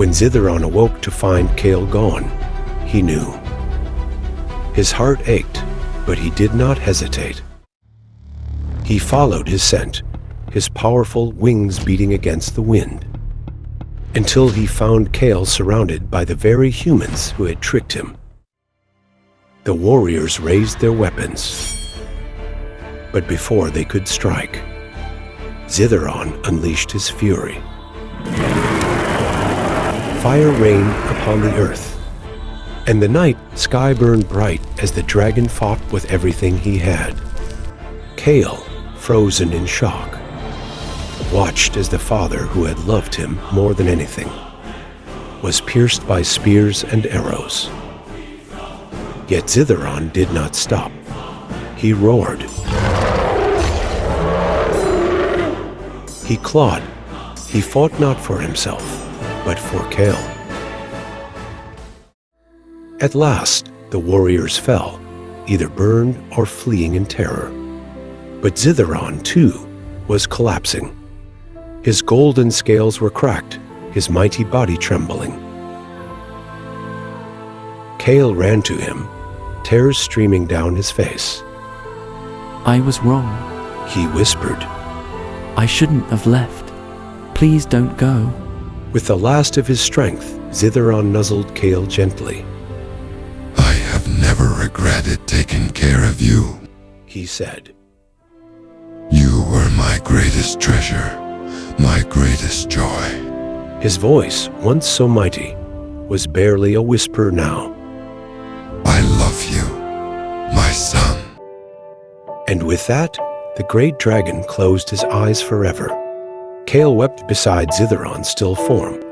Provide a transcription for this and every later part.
When Xytheron awoke to find Kael gone, he knew. His heart ached, but he did not hesitate. He followed his scent, his powerful wings beating against the wind, until he found Kael surrounded by the very humans who had tricked him. The warriors raised their weapons, but before they could strike, Xytheron unleashed his fury. Fire rained upon the earth, and the night sky burned bright as the dragon fought with everything he had. Kael, frozen in shock, watched as the father who had loved him more than anything was pierced by spears and arrows. Yet Xytheron did not stop. He roared. He clawed. He fought not for himself, but for Kael. At last, the warriors fell, either burned or fleeing in terror. But Xytheron, too, was collapsing. His golden scales were cracked, his mighty body trembling. Kael ran to him, tears streaming down his face. I was wrong. He whispered. I shouldn't have left. Please don't go. With the last of his strength, Xytheron nuzzled Kael gently. I have never regretted taking care of you, he said. You were my greatest treasure, my greatest joy. His voice, once so mighty, was barely a whisper now. I love you, my son. And with that, the great dragon closed his eyes forever. Kael wept beside Xytheron's still form,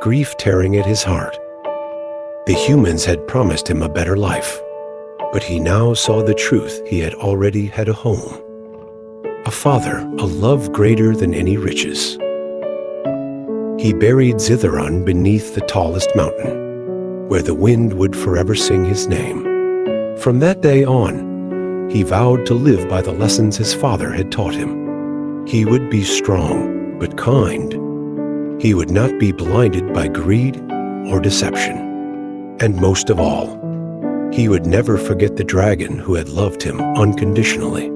grief tearing at his heart. The humans had promised him a better life, but he now saw the truth. He had already had a home, a father, a love greater than any riches. He buried Xytheron beneath the tallest mountain, where the wind would forever sing his name. From that day on, he vowed to live by the lessons his father had taught him. He would be strong, but kind. He would not be blinded by greed or deception. And most of all, he would never forget the dragon who had loved him unconditionally.